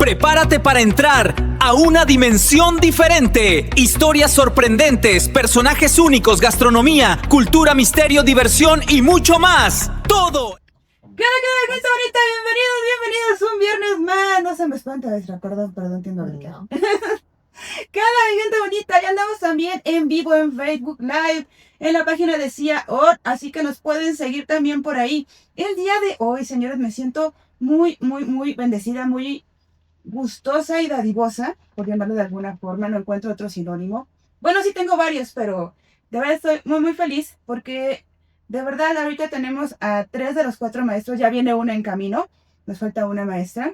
Prepárate para entrar a una dimensión diferente. Historias sorprendentes, personajes únicos, gastronomía, cultura, misterio, diversión y mucho más. Todo. ¿Qué onda, gente bonita? Bienvenidos un viernes más. No se me espanta, perdón, tiendo delicado. ¿Qué onda, gente bonita? Ya andamos también en vivo en Facebook Live, en la página de CIA OR, así que nos pueden seguir también por ahí. El día de hoy, señores, me siento muy bendecida, muy gustosa y dadivosa, por llamarlo de alguna forma, no encuentro otro sinónimo. Bueno, sí tengo varios, pero de verdad estoy muy feliz porque de verdad ahorita tenemos a 3 de los 4 maestros, ya viene una en camino, nos falta una maestra,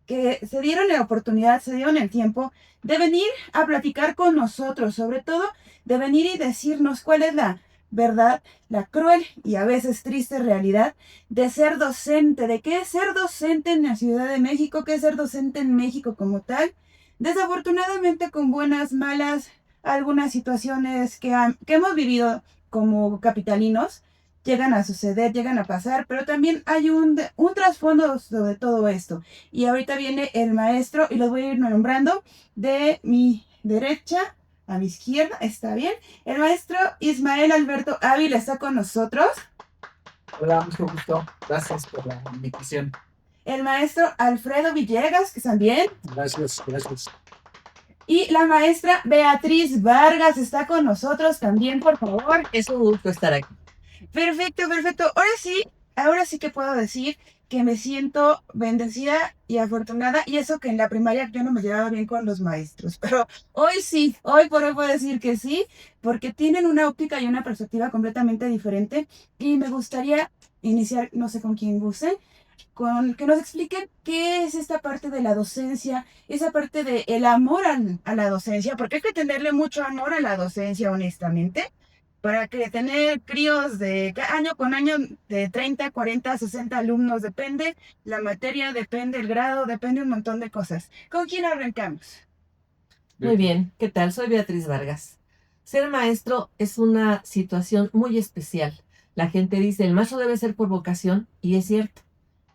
que se dieron la oportunidad, se dieron el tiempo de venir a platicar con nosotros, sobre todo de venir y decirnos cuál es la verdad, la cruel y a veces triste realidad de ser docente, de qué es ser docente en la Ciudad de México, qué es ser docente en México como tal. Desafortunadamente con buenas, malas, algunas situaciones que hemos vivido como capitalinos, llegan a suceder, llegan a pasar, pero también hay un trasfondo sobre todo esto. Y ahorita viene el maestro y los voy a ir nombrando de mi derecha a mi izquierda, ¿está bien? El maestro Ismael Alberto Ávila está con nosotros. Hola, mucho gusto. Gracias por la invitación. El maestro Alfredo Villegas, que están bien. Gracias. Y la maestra Beatriz Vargas está con nosotros también, por favor. Es un gusto estar aquí. Perfecto. Ahora sí que puedo decir que me siento bendecida y afortunada, y eso que en la primaria yo no me llevaba bien con los maestros, pero hoy sí, hoy por hoy puedo decir que sí, porque tienen una óptica y una perspectiva completamente diferente, y me gustaría iniciar, no sé con quién guste, con que nos expliquen qué es esta parte de la docencia, esa parte de el amor a la docencia, porque hay que tenerle mucho amor a la docencia, honestamente, para que tener críos de año con año de 30, 40, 60 alumnos, depende la materia, depende el grado, depende un montón de cosas. ¿Con quién arrancamos? Muy bien, ¿qué tal? Soy Beatriz Vargas. Ser maestro es una situación muy especial. La gente dice, el maestro debe ser por vocación, y es cierto.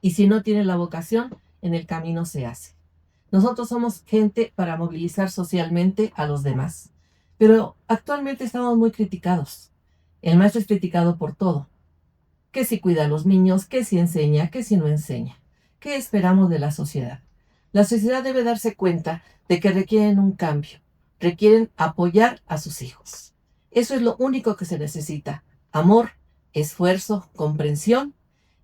Y si no tiene la vocación, en el camino se hace. Nosotros somos gente para movilizar socialmente a los demás. Pero actualmente estamos muy criticados. El maestro es criticado por todo. Que si cuida a los niños, que si enseña, que si no enseña. ¿Qué esperamos de la sociedad? La sociedad debe darse cuenta de que requieren un cambio. Requieren apoyar a sus hijos. Eso es lo único que se necesita. Amor, esfuerzo, comprensión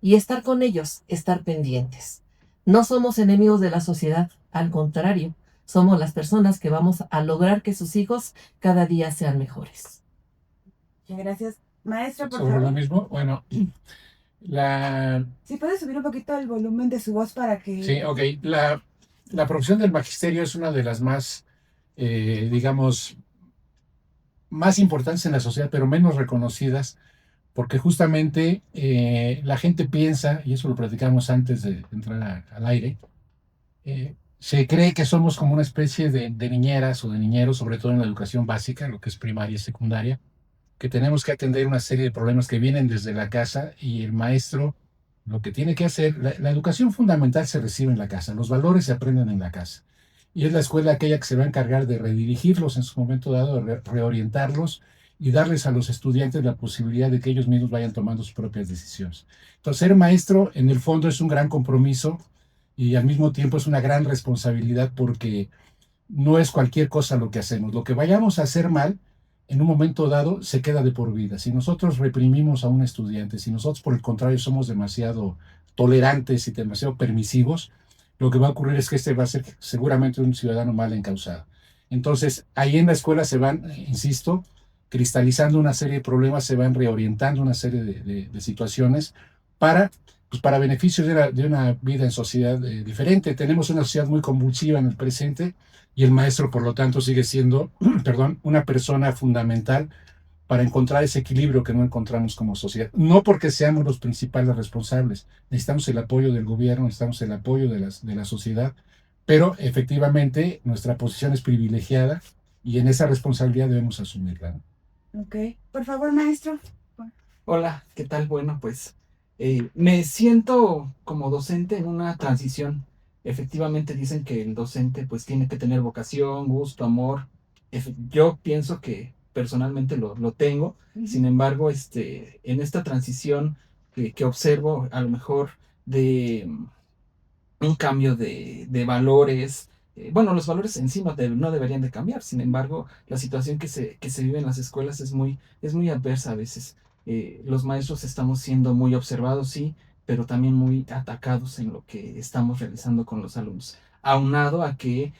y estar con ellos, estar pendientes. No somos enemigos de la sociedad, al contrario, somos las personas que vamos a lograr que sus hijos cada día sean mejores. Gracias. Maestra, por Sobre favor. lo mismo, bueno, Si puede subir un poquito el volumen de su voz para que... sí, ok. La profesión del magisterio es una de las más, digamos, más importantes en la sociedad, pero menos reconocidas, porque justamente la gente piensa, y eso lo platicamos antes de entrar al aire, se cree que somos como una especie de niñeras o de niñeros, sobre todo en la educación básica, lo que es primaria y secundaria, que tenemos que atender una serie de problemas que vienen desde la casa, y el maestro lo que tiene que hacer, la educación fundamental se recibe en la casa, los valores se aprenden en la casa, y es la escuela aquella que se va a encargar de redirigirlos en su momento dado, de reorientarlos y darles a los estudiantes la posibilidad de que ellos mismos vayan tomando sus propias decisiones. Entonces, ser maestro en el fondo es un gran compromiso y al mismo tiempo es una gran responsabilidad, porque no es cualquier cosa lo que hacemos. Lo que vayamos a hacer mal, en un momento dado, se queda de por vida. Si nosotros reprimimos a un estudiante, si nosotros por el contrario somos demasiado tolerantes y demasiado permisivos, lo que va a ocurrir es que este va a ser seguramente un ciudadano mal encausado. Entonces, ahí en la escuela se van, insisto, cristalizando una serie de problemas, se van reorientando una serie de situaciones para, pues, para beneficio de una vida en sociedad diferente. Tenemos una sociedad muy convulsiva en el presente, y el maestro, por lo tanto, sigue siendo, perdón, una persona fundamental para encontrar ese equilibrio que no encontramos como sociedad. No porque seamos los principales responsables, necesitamos el apoyo del gobierno, necesitamos el apoyo de la sociedad, pero efectivamente nuestra posición es privilegiada y en esa responsabilidad debemos asumirla, ¿no? Ok. Por favor, maestro. Hola, ¿qué tal? Bueno, pues me siento como docente en una transición. efectivamente dicen que el docente pues tiene que tener vocación, gusto, amor. Yo pienso que personalmente lo tengo. Sin embargo, en esta transición que observo a lo mejor de un cambio de valores. Bueno, los valores en sí no deberían de cambiar. Sin embargo, la situación que se vive en las escuelas es muy adversa a veces. Los maestros estamos siendo muy observados, sí, pero también muy atacados en lo que estamos realizando con los alumnos. Aunado a que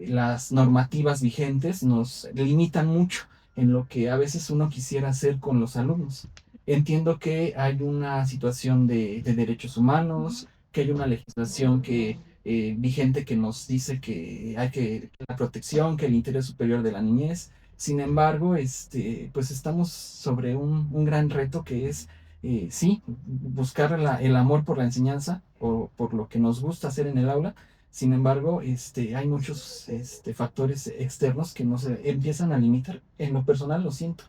las normativas vigentes nos limitan mucho en lo que a veces uno quisiera hacer con los alumnos. Entiendo que hay una situación de derechos humanos, que hay una legislación vigente que nos dice que hay que la protección, que el interés superior de la niñez. Sin embargo, pues estamos sobre un gran reto que es, sí, buscar el amor por la enseñanza o por lo que nos gusta hacer en el aula. Sin embargo, hay muchos factores externos que nos empiezan a limitar. En lo personal lo siento,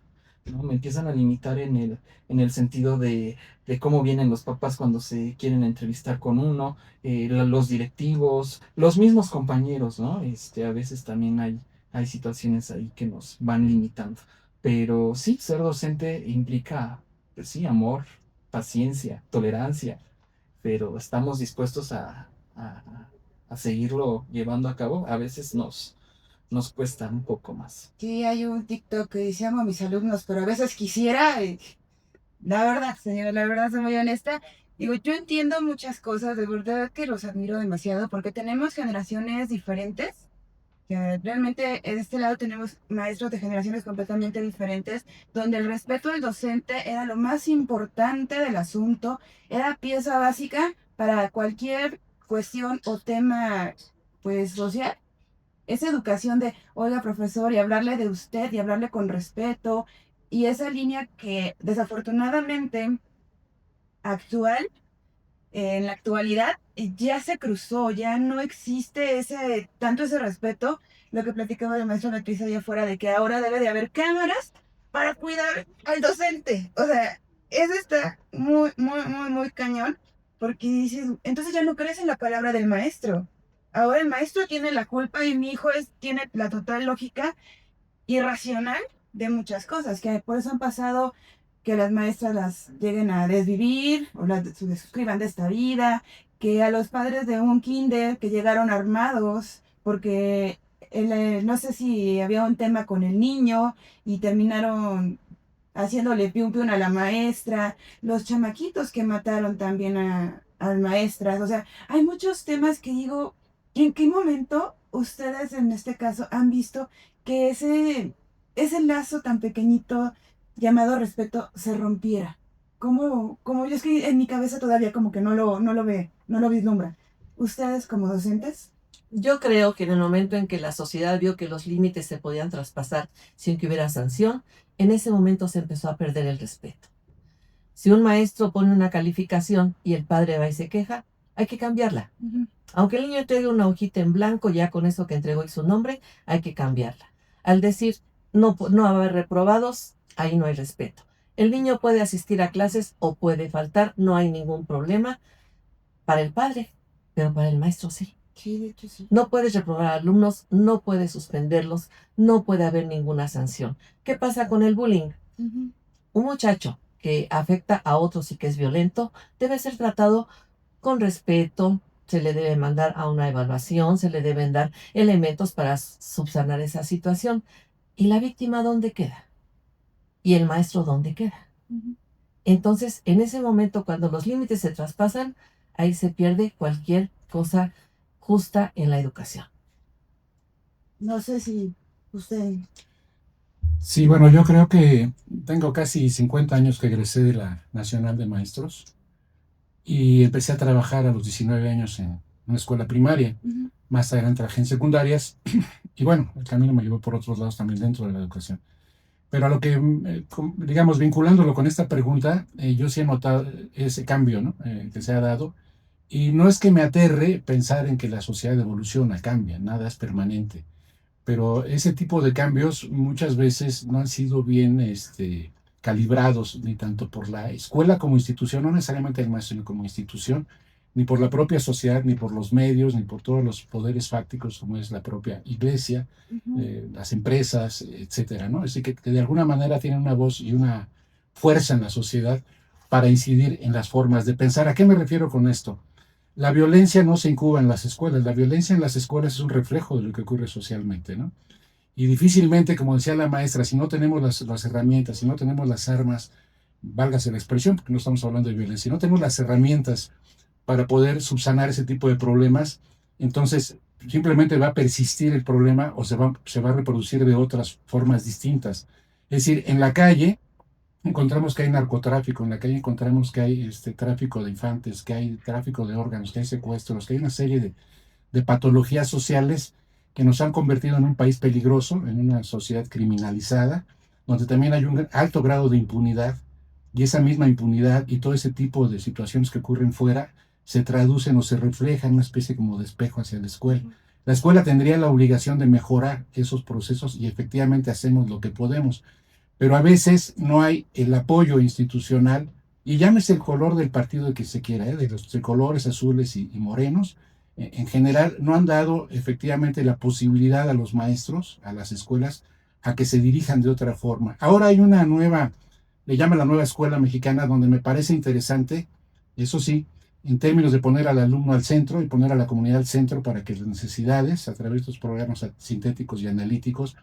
¿no? Me empiezan a limitar en el sentido de cómo vienen los papás cuando se quieren entrevistar con uno, los directivos, los mismos compañeros, ¿no? A veces también hay situaciones ahí que nos van limitando. Pero sí, ser docente implica, pues sí, amor, paciencia, tolerancia, pero estamos dispuestos a seguirlo llevando a cabo. A veces nos cuesta un poco más. Sí, hay un TikTok que dice amo a mis alumnos, pero a veces quisiera, la verdad, señora, la verdad, soy muy honesta. Digo, yo entiendo muchas cosas, de verdad que los admiro demasiado, porque tenemos generaciones diferentes. Que realmente en este lado tenemos maestros de generaciones completamente diferentes, donde el respeto al docente era lo más importante del asunto, era pieza básica para cualquier cuestión o tema, pues, social. Esa educación de, oiga, profesor, y hablarle de usted y hablarle con respeto, y esa línea que desafortunadamente actual, en la actualidad, ya se cruzó, ya no existe tanto ese respeto, lo que platicaba el maestro Beatriz allá afuera, de que ahora debe de haber cámaras para cuidar al docente. O sea, eso está muy, muy, muy, muy cañón, porque dices, entonces ya no crees en la palabra del maestro. Ahora el maestro tiene la culpa y mi hijo tiene la total lógica irracional de muchas cosas, que por eso han pasado que las maestras las lleguen a desvivir o las suscriban de esta vida, que a los padres de un kinder que llegaron armados porque no sé si había un tema con el niño y terminaron haciéndole piun piun a la maestra, los chamaquitos que mataron también a maestras. O sea, hay muchos temas que digo, ¿en qué momento ustedes en este caso han visto que ese lazo tan pequeñito llamado respeto se rompiera? Como yo es que en mi cabeza todavía como que no lo vislumbra. ¿Ustedes como docentes? Yo creo que en el momento en que la sociedad vio que los límites se podían traspasar sin que hubiera sanción, en ese momento se empezó a perder el respeto. Si un maestro pone una calificación y el padre va y se queja, hay que cambiarla. Ujú. Aunque el niño entregue una hojita en blanco, ya con eso que entregó y su nombre, hay que cambiarla. Al decir no va a haber reprobados, ahí no hay respeto. El niño puede asistir a clases o puede faltar, no hay ningún problema para el padre, pero para el maestro sí. Sí, de hecho sí. No puedes reprobar a alumnos, no puedes suspenderlos, no puede haber ninguna sanción. ¿Qué pasa con el bullying? Ujú. Un muchacho que afecta a otros y que es violento debe ser tratado con respeto, se le debe mandar a una evaluación, se le deben dar elementos para subsanar esa situación. ¿Y la víctima dónde queda? ¿Y el maestro dónde queda? Ujú. Entonces, en ese momento, cuando los límites se traspasan, ahí se pierde cualquier cosa justa en la educación. No sé si usted... Sí, bueno, yo creo que tengo casi 50 años que egresé de la Nacional de Maestros y empecé a trabajar a los 19 años en una escuela primaria. Ujú. Más adelante trabajé en secundarias y bueno, el camino me llevó por otros lados también dentro de la educación. Pero a lo que, digamos, vinculándolo con esta pregunta, yo sí he notado ese cambio, ¿no? Que se ha dado. Y no es que me aterre pensar en que la sociedad evoluciona, cambia, nada es permanente. Pero ese tipo de cambios muchas veces no han sido bien calibrados, ni tanto por la escuela como institución, no necesariamente el maestro, sino como institución, ni por la propia sociedad, ni por los medios, ni por todos los poderes fácticos como es la propia iglesia, las empresas, etcétera, ¿no? Así que de alguna manera tienen una voz y una fuerza en la sociedad para incidir en las formas de pensar. ¿A qué me refiero con esto? La violencia no se incuba en las escuelas. La violencia en las escuelas es un reflejo de lo que ocurre socialmente, ¿no? Y difícilmente, como decía la maestra, si no tenemos las herramientas, si no tenemos las armas, válgase la expresión, porque no estamos hablando de violencia, si no tenemos las herramientas para poder subsanar ese tipo de problemas, entonces simplemente va a persistir el problema o se va a reproducir de otras formas distintas. Es decir, en la calle encontramos que hay narcotráfico, en la calle encontramos que hay tráfico de infantes, que hay tráfico de órganos, que hay secuestros, que hay una serie de patologías sociales que nos han convertido en un país peligroso, en una sociedad criminalizada, donde también hay un alto grado de impunidad, y esa misma impunidad y todo ese tipo de situaciones que ocurren fuera se traducen o se reflejan en una especie como de espejo hacia la escuela. La escuela tendría la obligación de mejorar esos procesos y efectivamente hacemos lo que podemos, pero a veces no hay el apoyo institucional, y llámese el color del partido que se quiera, de los tricolores azules y morenos, en general no han dado efectivamente la posibilidad a los maestros, a las escuelas, a que se dirijan de otra forma. Ahora hay una nueva, le llaman la nueva escuela mexicana, donde me parece interesante, eso sí, en términos de poner al alumno al centro y poner a la comunidad al centro para que las necesidades, a través de estos programas sintéticos y analíticos,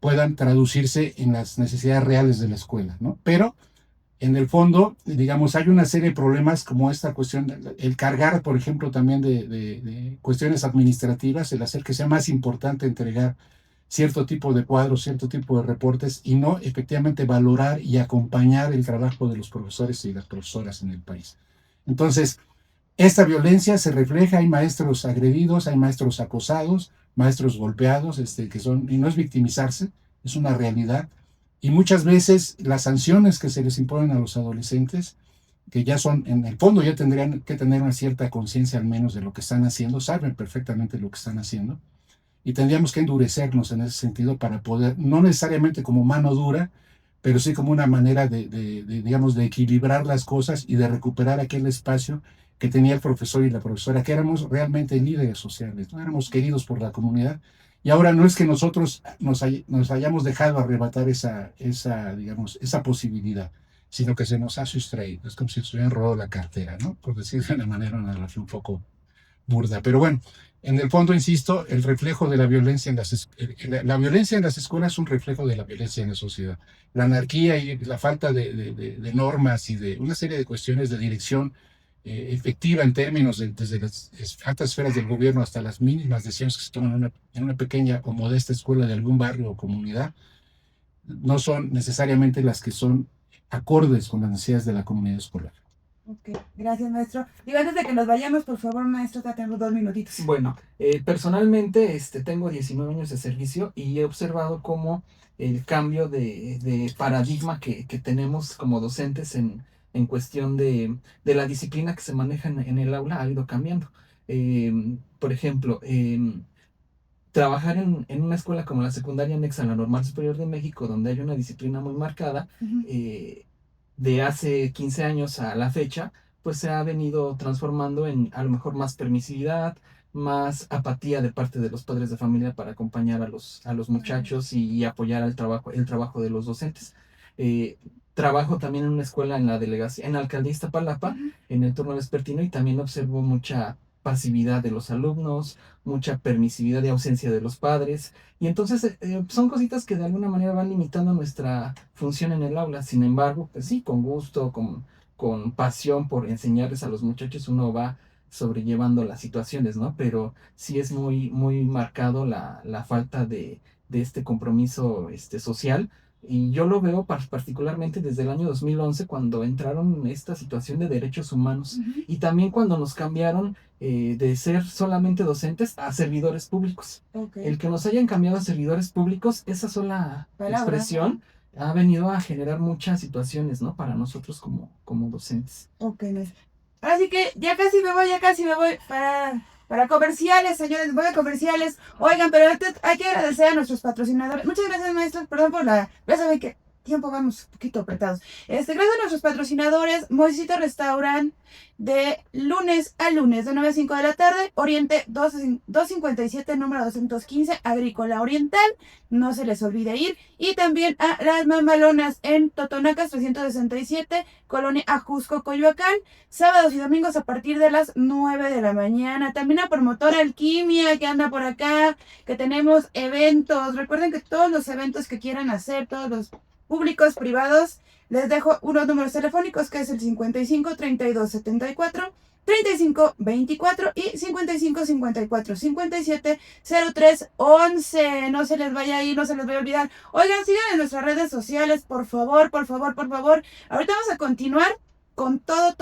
puedan traducirse en las necesidades reales de la escuela, ¿no? Pero en el fondo, digamos, hay una serie de problemas como esta cuestión, el cargar, por ejemplo, también de cuestiones administrativas, el hacer que sea más importante entregar cierto tipo de cuadros, cierto tipo de reportes, y no efectivamente valorar y acompañar el trabajo de los profesores y las profesoras en el país. Entonces, esta violencia se refleja, hay maestros agredidos, hay maestros acosados, maestros golpeados, y no es victimizarse, es una realidad. Y muchas veces las sanciones que se les imponen a los adolescentes, que ya son, en el fondo ya tendrían que tener una cierta conciencia al menos de lo que están haciendo, saben perfectamente lo que están haciendo, y tendríamos que endurecernos en ese sentido para poder, no necesariamente como mano dura, pero sí como una manera digamos, de equilibrar las cosas y de recuperar aquel espacio que tenía el profesor y la profesora, que éramos realmente líderes sociales, ¿no? Éramos queridos por la comunidad. Y ahora no es que nosotros nos hayamos dejado arrebatar digamos, esa posibilidad, sino que se nos ha sustraído. Es como si se hubieran robado la cartera, ¿no? Por decirlo de una manera, una relación un poco burda. Pero bueno, en el fondo, insisto, el reflejo de la violencia la violencia en las escuelas es un reflejo de la violencia en la sociedad. La anarquía y la falta de normas y de una serie de cuestiones de dirección efectiva en términos desde las altas esferas del gobierno hasta las mínimas decisiones que se toman en una pequeña o modesta escuela de algún barrio o comunidad, no son necesariamente las que son acordes con las necesidades de la comunidad escolar. Ok, gracias, maestro. Digo, antes de que nos vayamos, por favor, maestro, tenemos 2 minutitos. Bueno, personalmente tengo 19 años de servicio y he observado cómo el cambio de paradigma que tenemos como docentes en cuestión de la disciplina que se maneja en el aula ha ido cambiando. Por ejemplo, trabajar en una escuela como la secundaria anexa a la Normal Superior de México, donde hay una disciplina muy marcada, de hace 15 años a la fecha, pues se ha venido transformando en a lo mejor más permisividad, más apatía de parte de los padres de familia para acompañar a los muchachos y apoyar el trabajo de los docentes. Trabajo también en una escuela en la delegación, en la alcaldía Iztapalapa, en el turno vespertino, y también observo mucha pasividad de los alumnos, mucha permisividad y ausencia de los padres, y entonces son cositas que de alguna manera van limitando nuestra función en el aula. Sin embargo, pues sí, con gusto, con pasión por enseñarles a los muchachos, uno va sobrellevando las situaciones, ¿no? Pero sí es muy, muy marcado la falta de este compromiso social. Y yo lo veo particularmente desde el año 2011, cuando entraron esta situación de derechos humanos, y también cuando nos cambiaron de ser solamente docentes a servidores públicos. Okay. El que nos hayan cambiado a servidores públicos, esa sola expresión ha venido a generar muchas situaciones, ¿no? Para nosotros como docentes. Ok, así que ya casi me voy para comerciales, señores, voy a comerciales. Oigan, pero antes hay que agradecer a nuestros patrocinadores. Muchas gracias, maestros, perdón por ya saben que tiempo vamos un poquito apretados. Gracias a nuestros patrocinadores, Moisito Restaurant, de lunes a lunes, de 9 a 5 de la tarde, Oriente 257, número 215, Agrícola Oriental, no se les olvide ir. Y también a Las Mamalonas en Totonacas 367, Colonia Ajusco, Coyoacán, sábados y domingos a partir de las 9 de la mañana. También a Promotora Alquimia, que anda por acá, que tenemos eventos. Recuerden que todos los eventos que quieran hacer, todos los públicos, privados, les dejo unos números telefónicos, que es el 55 32 74 35 24 y 55 54 57 03 11. No se les vaya a ir, no se les vaya a olvidar. Oigan, sigan en nuestras redes sociales, por favor, por favor, por favor. Ahorita vamos a continuar con todo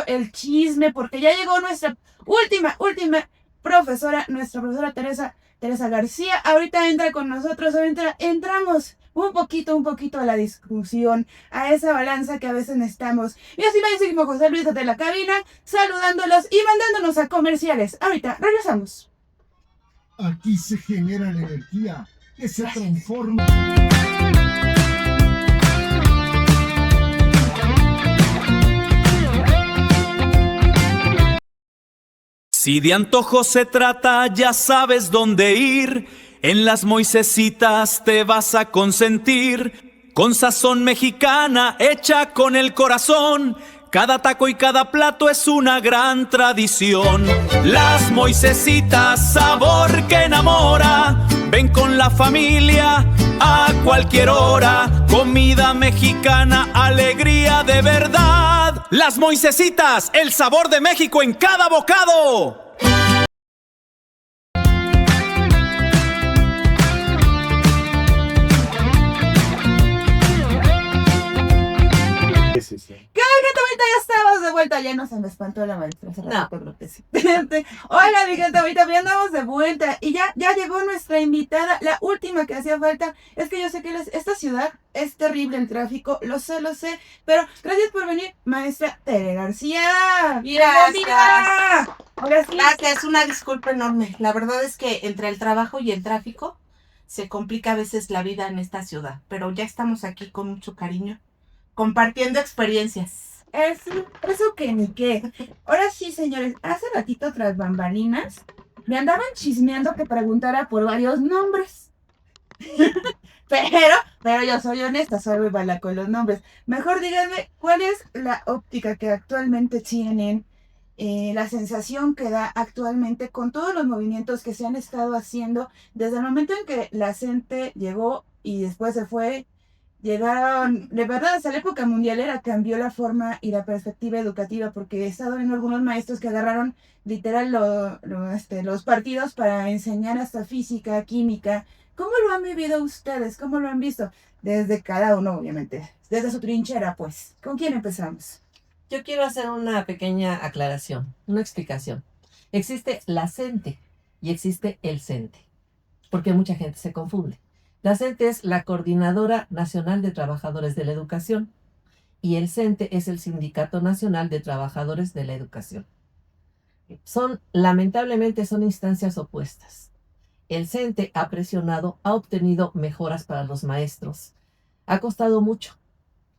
el chisme, porque ya llegó nuestra última profesora, nuestra profesora Teresa García. Ahorita entra con nosotros, entramos un poquito a la discusión, a esa balanza que a veces necesitamos. Y así me seguimos José Luis desde la cabina, saludándolos y mandándonos a comerciales. Ahorita regresamos. Aquí se genera la energía que se transforma. Si de antojo se trata, ya sabes dónde ir. En las Moisesitas te vas a consentir. Con sazón mexicana hecha con el corazón. Cada taco y cada plato es una gran tradición. Las Moisesitas, sabor que enamora. Ven con la familia a cualquier hora. Comida mexicana, alegría de verdad. Las Moisesitas, el sabor de México en cada bocado. ¿Qué gente bonita? Ya estamos de vuelta. Ya no se me espantó la maestra. No. Hola, mi gente bonita, ya andamos de vuelta. Y ya llegó nuestra invitada, la última que hacía falta. Es que yo sé que esta ciudad es terrible el tráfico, lo sé. Pero gracias por venir, maestra Tere García. Gracias. Ahora sí. Gracias, una disculpa enorme. La verdad es que entre el trabajo y el tráfico se complica a veces la vida en esta ciudad. Pero ya estamos aquí con mucho cariño, compartiendo experiencias. Eso que ni qué. Ahora sí, señores, hace ratito tras bambalinas me andaban chismeando que preguntara por varios nombres. pero yo soy honesta, soy muy mala con los nombres. Mejor díganme, ¿cuál es la óptica que actualmente tienen? La sensación que da actualmente con todos los movimientos que se han estado haciendo desde el momento en que la gente llegó y después se fue. Llegaron, de verdad, hasta la época mundialera cambió la forma y la perspectiva educativa, porque he estado viendo algunos maestros que agarraron literal los partidos para enseñar hasta física, química. ¿Cómo lo han vivido ustedes? ¿Cómo lo han visto? Desde cada uno, obviamente, desde su trinchera, pues. ¿Con quién empezamos? Yo quiero hacer una pequeña aclaración, una explicación. Existe la CENTE y existe el CENTE, porque mucha gente se confunde. La CENTE es la Coordinadora Nacional de Trabajadores de la Educación y el CENTE es el Sindicato Nacional de Trabajadores de la Educación. Lamentablemente son instancias opuestas. El CENTE ha presionado, ha obtenido mejoras para los maestros. Ha costado mucho,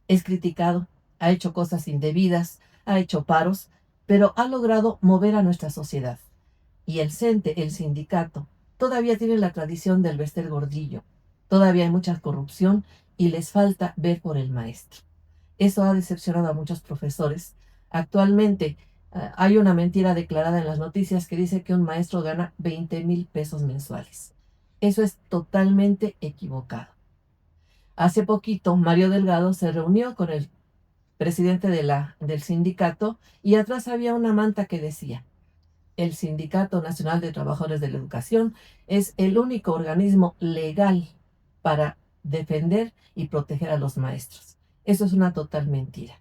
es criticado, ha hecho cosas indebidas, ha hecho paros, pero ha logrado mover a nuestra sociedad. Y el CENTE, el sindicato, todavía tiene la tradición del vestir gordillo. Todavía hay mucha corrupción y les falta ver por el maestro. Eso ha decepcionado a muchos profesores. Actualmente hay una mentira declarada en las noticias que dice que un maestro gana 20,000 pesos mensuales. Eso es totalmente equivocado. Hace poquito Mario Delgado se reunió con el presidente del sindicato y atrás había una manta que decía: el Sindicato Nacional de Trabajadores de la Educación es el único organismo legal para defender y proteger a los maestros. Eso es una total mentira.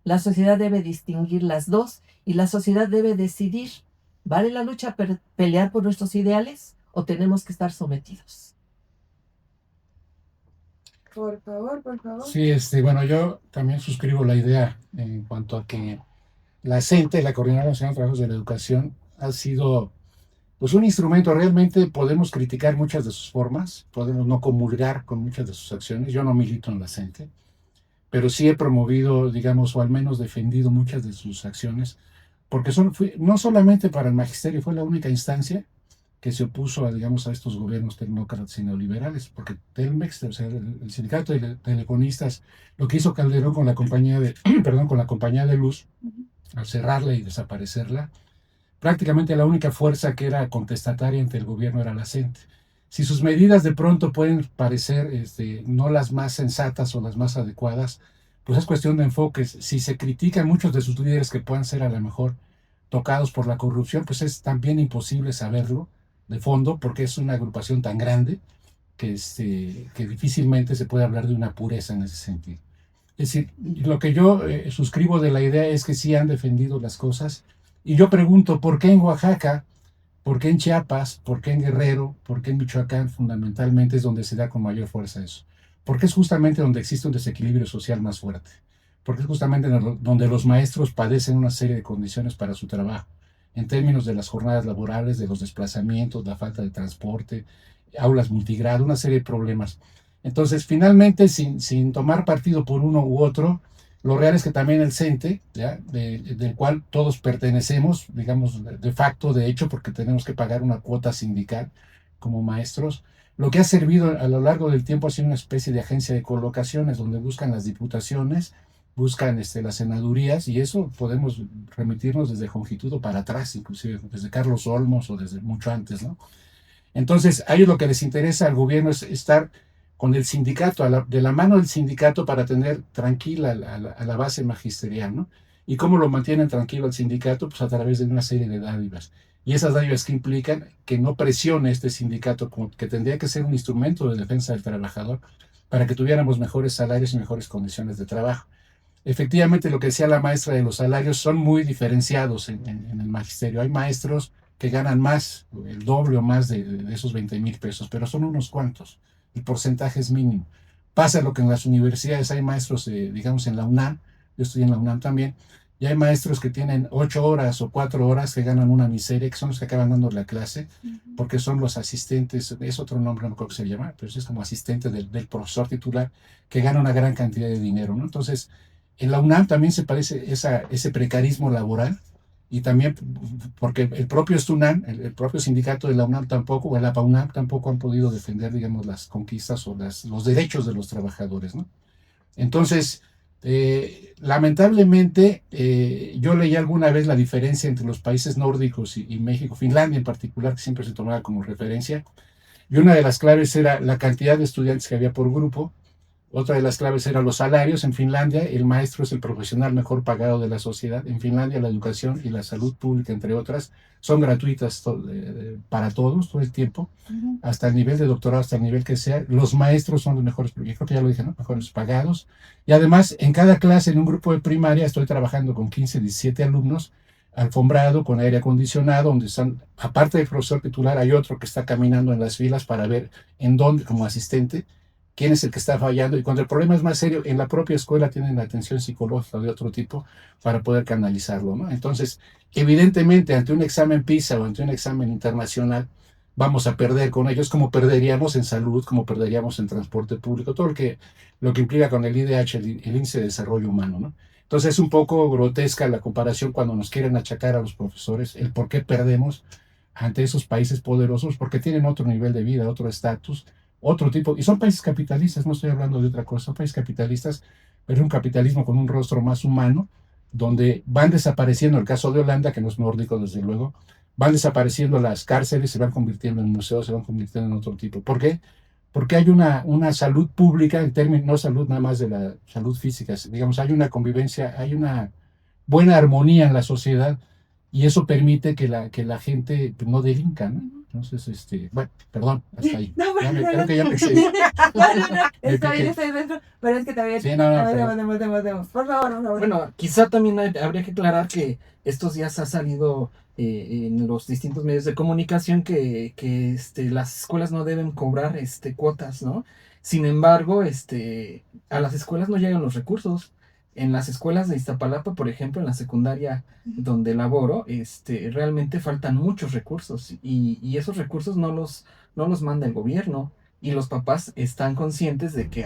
La sociedad debe distinguir las dos y la sociedad debe decidir, ¿vale la lucha pelear por nuestros ideales o tenemos que estar sometidos? Por favor. Sí, bueno, yo también suscribo la idea en cuanto a que la CENTE, la Coordinadora Nacional de Trabajos de la Educación, ha sido pues un instrumento. Realmente podemos criticar muchas de sus formas, podemos no comulgar con muchas de sus acciones. Yo no milito en la CENTE, pero sí he promovido, digamos, o al menos defendido muchas de sus acciones, porque no solamente para el magisterio, fue la única instancia que se opuso a, digamos, a estos gobiernos tecnócratas y neoliberales, porque Telmex, o sea, el sindicato de telefonistas, lo que hizo Calderón con la compañía de, perdón, con la compañía de luz, al cerrarla y desaparecerla, prácticamente la única fuerza que era contestataria ante el gobierno era la CENTE. Si sus medidas de pronto pueden parecer no las más sensatas o las más adecuadas, pues es cuestión de enfoques. Si se critican muchos de sus líderes que puedan ser a lo mejor tocados por la corrupción, pues es también imposible saberlo de fondo, porque es una agrupación tan grande que difícilmente se puede hablar de una pureza en ese sentido. Es decir, lo que yo suscribo de la idea es que sí han defendido las cosas, y yo pregunto, ¿por qué en Oaxaca? ¿Por qué en Chiapas? ¿Por qué en Guerrero? ¿Por qué en Michoacán? Fundamentalmente es donde se da con mayor fuerza eso. Porque es justamente donde existe un desequilibrio social más fuerte. Porque es justamente donde los maestros padecen una serie de condiciones para su trabajo, en términos de las jornadas laborales, de los desplazamientos, la falta de transporte, aulas multigrado, una serie de problemas. Entonces, finalmente, sin tomar partido por uno u otro, lo real es que también el CENTE, del cual todos pertenecemos, digamos, de facto, de hecho, porque tenemos que pagar una cuota sindical como maestros, lo que ha servido a lo largo del tiempo ha sido una especie de agencia de colocaciones donde buscan las diputaciones, buscan las senadurías, y eso podemos remitirnos desde Jongitudo para atrás, inclusive desde Carlos Olmos o desde mucho antes, ¿no? Entonces, a ellos lo que les interesa al gobierno es estar con el sindicato, de la mano del sindicato, para tener tranquila a la base magisterial, ¿no? ¿Y cómo lo mantienen tranquilo el sindicato? Pues a través de una serie de dádivas. Y esas dádivas que implican que no presione este sindicato, como que tendría que ser un instrumento de defensa del trabajador, para que tuviéramos mejores salarios y mejores condiciones de trabajo. Efectivamente, lo que decía la maestra de los salarios son muy diferenciados en el magisterio. Hay maestros que ganan más, el doble o más de esos 20,000 pesos, pero son unos cuantos. El porcentaje es mínimo. Pasa lo que en las universidades hay maestros, digamos en la UNAM, yo estoy en la UNAM también, y hay maestros que tienen 8 horas o 4 horas que ganan una miseria, que son los que acaban dando la clase, porque son los asistentes, es otro nombre, no creo que se llama, pero es como asistente del profesor titular, que gana una gran cantidad de dinero, ¿no? Entonces, en la UNAM también se parece ese precarismo laboral, y también porque el propio STUNAM, el propio sindicato de la UNAM tampoco, o la PAUNAM tampoco han podido defender, digamos, las conquistas o los derechos de los trabajadores, ¿no? Entonces, lamentablemente, yo leí alguna vez la diferencia entre los países nórdicos y México, Finlandia en particular, que siempre se tomaba como referencia, y una de las claves era la cantidad de estudiantes que había por grupo. Otra de las claves eran los salarios. En Finlandia, el maestro es el profesional mejor pagado de la sociedad. En Finlandia, la educación y la salud pública, entre otras, son gratuitas para todos, todo el tiempo, hasta el nivel de doctorado, hasta el nivel que sea. Los maestros son los mejores, yo creo que ya lo dije, ¿no? Mejores pagados. Y además, en cada clase, en un grupo de primaria, estoy trabajando con 15, 17 alumnos, alfombrado, con aire acondicionado, donde están, aparte del profesor titular, hay otro que está caminando en las filas para ver en dónde, como asistente, quién es el que está fallando, y cuando el problema es más serio, en la propia escuela tienen atención psicológica de otro tipo para poder canalizarlo, ¿no? Entonces, evidentemente, ante un examen PISA o ante un examen internacional, vamos a perder con ellos, como perderíamos en salud, como perderíamos en transporte público, todo lo que implica con el IDH, el Índice de Desarrollo Humano, ¿no? Entonces, es un poco grotesca la comparación cuando nos quieren achacar a los profesores el por qué perdemos ante esos países poderosos, porque tienen otro nivel de vida, otro estatus, otro tipo, y son países capitalistas, no estoy hablando de otra cosa, son países capitalistas, pero un capitalismo con un rostro más humano, donde van desapareciendo, el caso de Holanda, que no es nórdico desde luego, van desapareciendo las cárceles, se van convirtiendo en museos, se van convirtiendo en otro tipo. ¿Por qué? Porque hay una salud pública, en términos, no salud nada más de la salud física, digamos, hay una convivencia, hay una buena armonía en la sociedad, y eso permite que la gente no delinca, ¿no? Entonces, bueno, perdón, hasta ahí. No, Creo que ya me excedí. no, está bien, estoy dentro, pero es que también... Sí, no, Por favor. Bueno, quizá también habría que aclarar que estos días ha salido en los distintos medios de comunicación que las escuelas no deben cobrar cuotas, ¿no? Sin embargo, a las escuelas no llegan los recursos. En las escuelas de Iztapalapa, por ejemplo, en la secundaria donde laboro, realmente faltan muchos recursos y esos recursos no los manda el gobierno y los papás están conscientes de que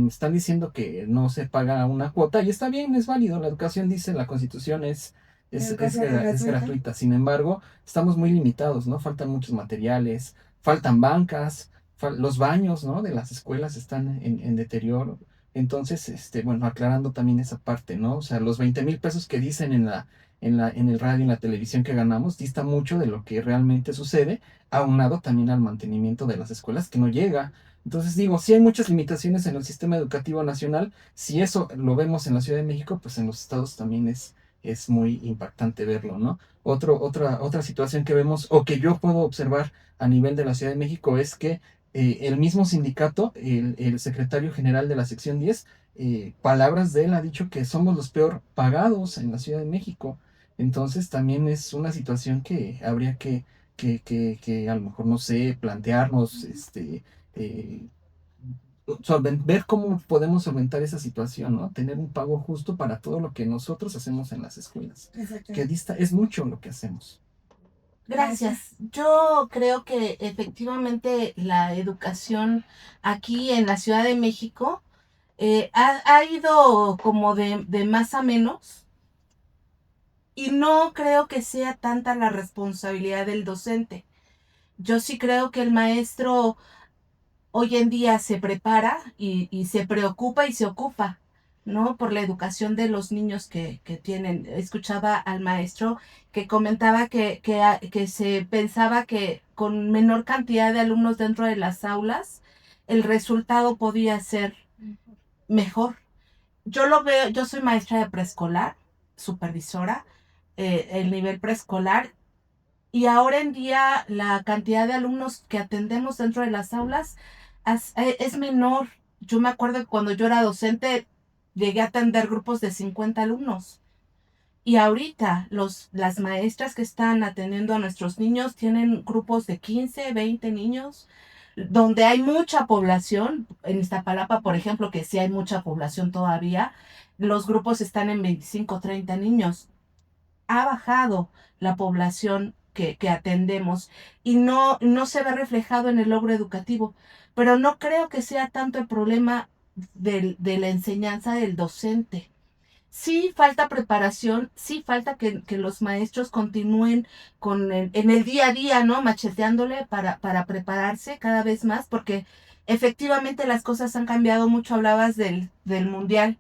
están diciendo que no se paga una cuota y está bien, es válido, la educación dice, la Constitución Educación es es gratuita. gratuita, sin embargo, estamos muy limitados, ¿no? Faltan muchos materiales, faltan bancas, los baños, ¿no? De las escuelas están en deterioro. Entonces, bueno, aclarando también esa parte, ¿no? O sea, los 20,000 pesos que dicen en el radio y en la televisión que ganamos, dista mucho de lo que realmente sucede, aunado también al mantenimiento de las escuelas que no llega. Entonces digo, sí hay muchas limitaciones en el sistema educativo nacional, si eso lo vemos en la Ciudad de México, pues en los estados también es muy impactante verlo, ¿no? Otra situación que vemos o que yo puedo observar a nivel de la Ciudad de México es que el mismo sindicato, el secretario general de la sección 10, palabras de él ha dicho que somos los peor pagados en la Ciudad de México. Entonces también es una situación que habría que a lo mejor, no sé, plantearnos, eh, ver cómo podemos solventar esa situación, ¿no? Tener un pago justo para todo lo que nosotros hacemos en las escuelas. Que es mucho lo que hacemos. Gracias. Yo creo que efectivamente la educación aquí en la Ciudad de México ha ido como de más a menos y no creo que sea tanta la responsabilidad del docente. Yo sí creo que el maestro hoy en día se prepara y se preocupa y se ocupa, ¿no? Por la educación de los niños que tienen. Escuchaba al maestro que comentaba que se pensaba que con menor cantidad de alumnos dentro de las aulas, el resultado podía ser mejor. Yo lo veo, yo soy maestra de preescolar, supervisora, el nivel preescolar, y ahora en día la cantidad de alumnos que atendemos dentro de las aulas es menor. Yo me acuerdo que cuando yo era docente llegué a atender grupos de 50 alumnos. Y ahorita las maestras que están atendiendo a nuestros niños tienen grupos de 15, 20 niños, donde hay mucha población. En Iztapalapa, por ejemplo, que sí hay mucha población todavía, los grupos están en 25, 30 niños. Ha bajado la población que atendemos y no se ve reflejado en el logro educativo. Pero no creo que sea tanto el problema de la enseñanza del docente. Sí falta preparación, sí falta que los maestros continúen en el día a día, ¿no? Macheteándole para prepararse cada vez más, porque efectivamente las cosas han cambiado mucho. Hablabas del mundial,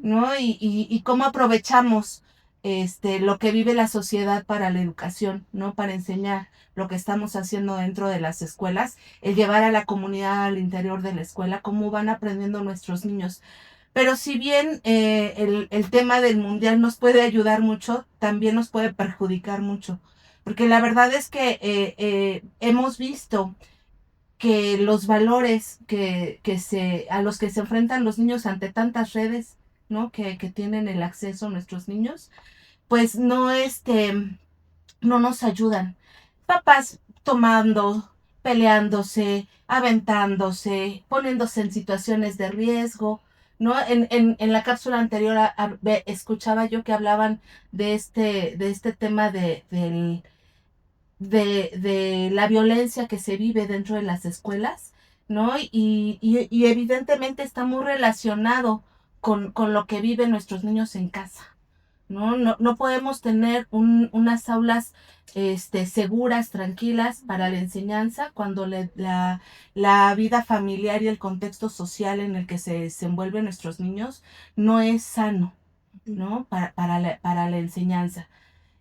¿no? Y cómo aprovechamos lo que vive la sociedad para la educación, ¿no? Para enseñar lo que estamos haciendo dentro de las escuelas, el llevar a la comunidad al interior de la escuela, cómo van aprendiendo nuestros niños. Pero si bien el tema del mundial nos puede ayudar mucho, también nos puede perjudicar mucho. Porque la verdad es que hemos visto que los valores a los que se enfrentan los niños ante tantas redes, ¿no? Que tienen el acceso a nuestros niños, pues no nos ayudan. Papás tomando, peleándose, aventándose, poniéndose en situaciones de riesgo, ¿no? En la cápsula anterior escuchaba yo que hablaban de este tema de la violencia que se vive dentro de las escuelas, ¿no? Y evidentemente está muy relacionado con lo que viven nuestros niños en casa. No podemos tener unas aulas seguras, tranquilas para la enseñanza cuando la vida familiar y el contexto social en el que se desenvuelven nuestros niños no es sano, ¿no? Para la enseñanza.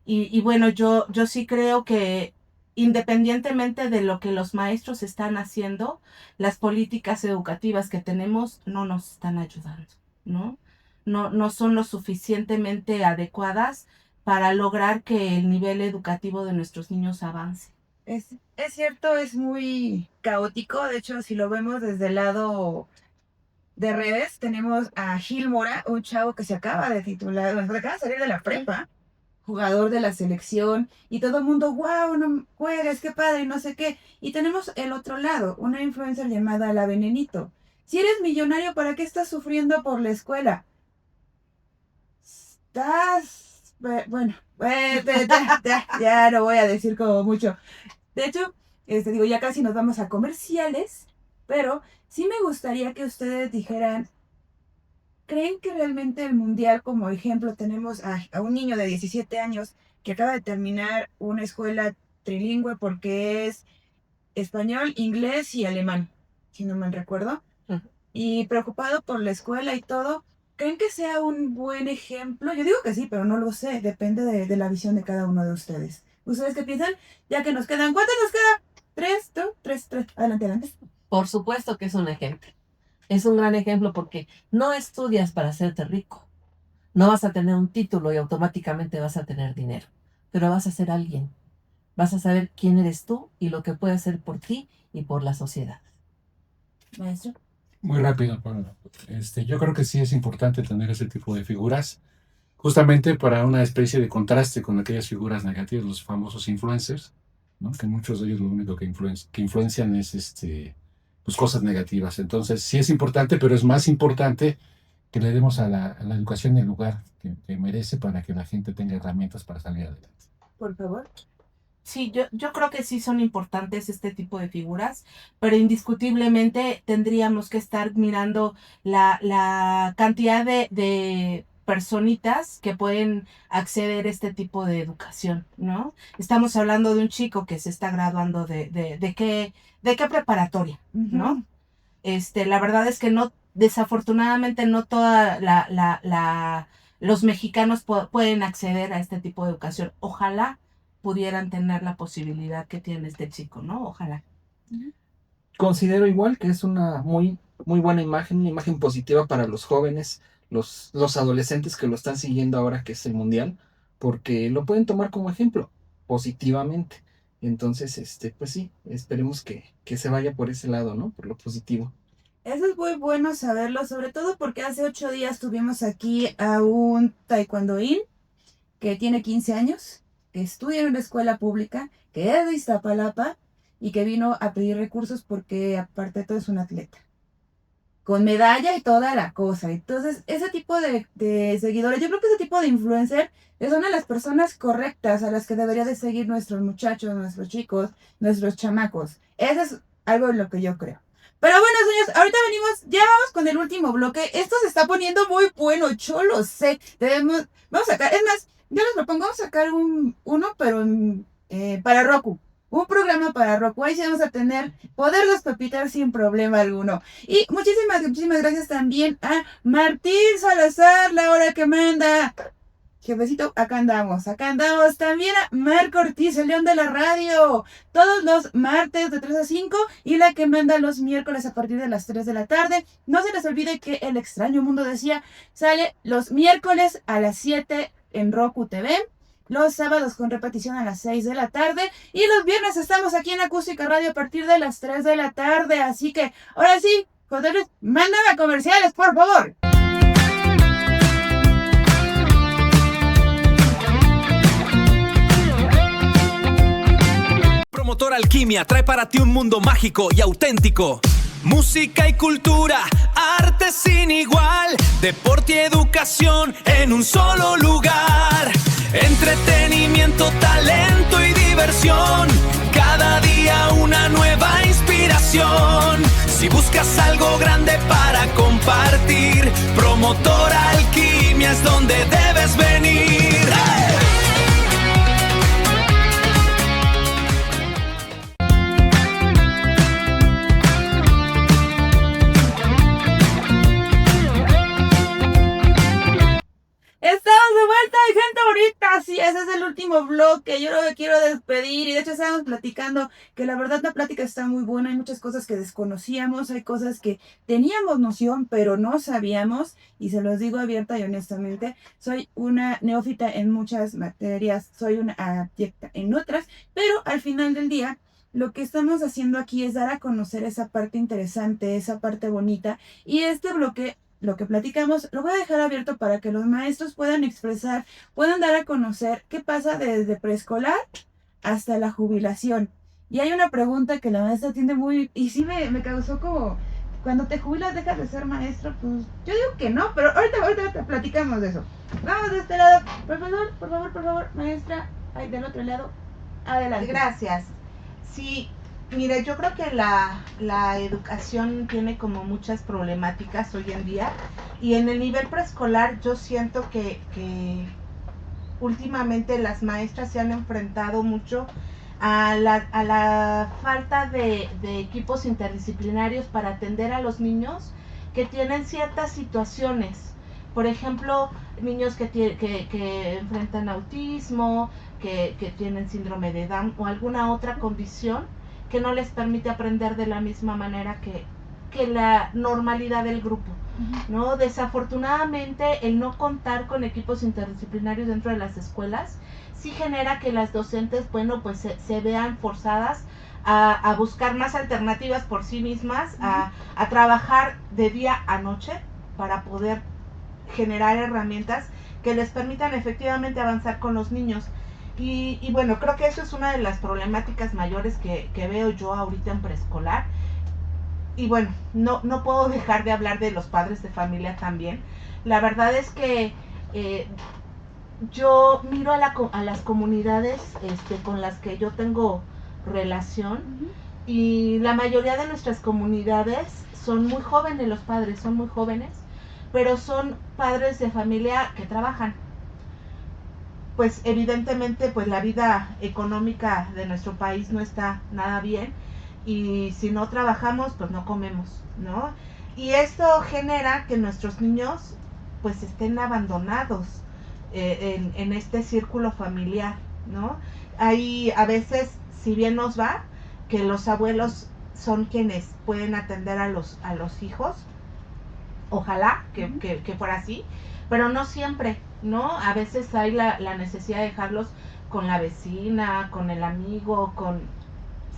Y bueno, yo sí creo que independientemente de lo que los maestros están haciendo, las políticas educativas que tenemos no nos están ayudando, ¿no? No son lo suficientemente adecuadas para lograr que el nivel educativo de nuestros niños avance. Es cierto, es muy caótico. De hecho, si lo vemos desde el lado de redes, tenemos a Gil Mora, un chavo que se acaba de titular, bueno, acaba de salir de la prepa, jugador de la selección, y todo el mundo, wow, no juegas, qué padre, y no sé qué. Y tenemos el otro lado, una influencer llamada La Venenito. Si eres millonario, ¿para qué estás sufriendo por la escuela? Bueno, ya no voy a decir como mucho. De hecho, digo, ya casi nos vamos a comerciales, pero sí me gustaría que ustedes dijeran, ¿creen que realmente el mundial, como ejemplo, tenemos a un niño de 17 años que acaba de terminar una escuela trilingüe porque es español, inglés y alemán, si no mal recuerdo, y preocupado por la escuela y todo? ¿Creen que sea un buen ejemplo? Yo digo que sí, pero no lo sé, depende de la visión de cada uno de ustedes. ¿Ustedes qué piensan? Ya que nos quedan, ¿cuántos nos queda? ¿Tres? ¿Tú? ¿Tres? Adelante. Por supuesto que es un ejemplo. Es un gran ejemplo porque no estudias para hacerte rico. No vas a tener un título y automáticamente vas a tener dinero, pero vas a ser alguien. Vas a saber quién eres tú y lo que puedes hacer por ti y por la sociedad. Maestro. Muy rápido. Bueno, yo creo que sí es importante tener ese tipo de figuras, justamente para una especie de contraste con aquellas figuras negativas, los famosos influencers, ¿no? Que muchos de ellos lo único que influencian es pues cosas negativas. Entonces sí es importante, pero es más importante que le demos a la educación el lugar que merece para que la gente tenga herramientas para salir adelante. Por favor. Sí, yo creo que sí son importantes este tipo de figuras, pero indiscutiblemente tendríamos que estar mirando la cantidad de personitas que pueden acceder a este tipo de educación, ¿no? Estamos hablando de un chico que se está graduando de qué preparatoria, ¿no? La verdad es que no, desafortunadamente no toda los mexicanos pueden acceder a este tipo de educación. Ojalá pudieran tener la posibilidad que tiene este chico, ¿no? Ojalá. Considero igual que es una muy, muy buena imagen, una imagen positiva para los jóvenes, los adolescentes que lo están siguiendo ahora que es el mundial, porque lo pueden tomar como ejemplo, positivamente. Entonces, pues sí, esperemos que se vaya por ese lado, ¿no? Por lo positivo. Eso es muy bueno saberlo, sobre todo porque hace 8 días tuvimos aquí a un taekwondoín que tiene 15 años, que estudia en una escuela pública, que es de Iztapalapa y que vino a pedir recursos porque aparte de todo es un atleta. Con medalla y toda la cosa. Entonces, ese tipo de seguidores, yo creo que ese tipo de influencer son de las personas correctas a las que debería de seguir nuestros muchachos, nuestros chicos, nuestros chamacos. Eso es algo en lo que yo creo. Pero bueno, señores, ahorita venimos, ya vamos con el último bloque. Esto se está poniendo muy bueno, yo lo sé. Vamos a sacar, es más, yo les propongo, vamos a sacar uno, pero para Roku. Un programa para Roku. Ahí sí vamos a poderlos pepitar sin problema alguno. Y muchísimas gracias también a Martín Salazar, la hora que manda. Jefecito, acá andamos. También a Marco Ortiz, el león de la radio. Todos los martes de 3 a 5 y la que manda los miércoles a partir de las 3 de la tarde. No se les olvide que El Extraño Mundo Decía sale los miércoles a las 7 en Roku TV. Los sábados con repetición a las 6 de la tarde. Y los viernes estamos aquí en Acústica Radio a partir de las 3 de la tarde. Así que, ahora sí, José Luis, mándame a comerciales, por favor. Promotor Alquimia trae para ti un mundo mágico y auténtico. Música y cultura, arte sin igual, deporte y educación en un solo lugar. Entretenimiento, talento y diversión, cada día una nueva inspiración. Si buscas algo grande para compartir, Promotor Alquimia es donde debes venir. ¡Hey! Estamos de vuelta, gente bonita. Sí, ese es el último bloque. Yo lo que quiero despedir. Y de hecho estábamos platicando que la verdad la plática está muy buena. Hay muchas cosas que desconocíamos. Hay cosas que teníamos noción, pero no sabíamos. Y se los digo abierta y honestamente. Soy una neófita en muchas materias. Soy una abyecta en otras. Pero al final del día, lo que estamos haciendo aquí es dar a conocer esa parte interesante, esa parte bonita. Y este bloque, lo que platicamos, lo voy a dejar abierto para que los maestros puedan expresar, puedan dar a conocer qué pasa desde preescolar hasta la jubilación. Y hay una pregunta que la maestra tiene muy, y sí me causó como cuando te jubilas dejas de ser maestro, pues yo digo que no, pero ahorita platicamos de eso. Vamos de este lado, profesor, por favor, maestra, ahí del otro lado, adelante. Gracias. Sí, mire, yo creo que la educación tiene como muchas problemáticas hoy en día, y en el nivel preescolar yo siento que últimamente las maestras se han enfrentado mucho a la falta de equipos interdisciplinarios para atender a los niños que tienen ciertas situaciones. Por ejemplo, niños que enfrentan autismo, que tienen síndrome de Down o alguna otra condición que no les permite aprender de la misma manera que la normalidad del grupo, ¿no? Desafortunadamente, el no contar con equipos interdisciplinarios dentro de las escuelas sí genera que las docentes, bueno, pues se vean forzadas a buscar más alternativas por sí mismas, a trabajar de día a noche para poder generar herramientas que les permitan efectivamente avanzar con los niños. Y bueno, creo que eso es una de las problemáticas mayores que veo yo ahorita en preescolar. Y bueno, no puedo dejar de hablar de los padres de familia también. La verdad es que yo miro a las comunidades con las que yo tengo relación, y la mayoría de nuestras comunidades son muy jóvenes, los padres son muy jóvenes, pero son padres de familia que trabajan. Pues evidentemente pues la vida económica de nuestro país no está nada bien, y si no trabajamos pues no comemos, ¿no? Y esto genera que nuestros niños pues estén abandonados en este círculo familiar, ¿no? Hay a veces, si bien nos va, que los abuelos son quienes pueden atender a los hijos, ojalá que fuera así, pero no siempre, ¿no? A veces hay la necesidad de dejarlos con la vecina, con el amigo,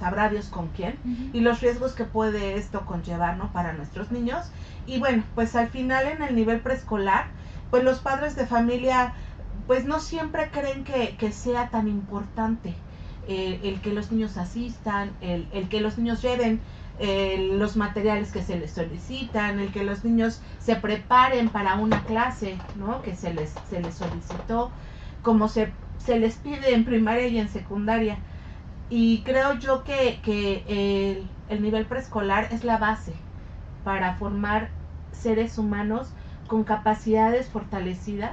sabrá Dios con quién, y los riesgos que puede esto conllevar, ¿no? Para nuestros niños. Y bueno, pues al final en el nivel preescolar, pues los padres de familia pues no siempre creen que sea tan importante el que los niños asistan, el que los niños lleven los materiales que se les solicitan, el que los niños se preparen para una clase, ¿no? Que se les solicitó, como se les pide en primaria y en secundaria. Y creo yo que el nivel preescolar es la base para formar seres humanos con capacidades fortalecidas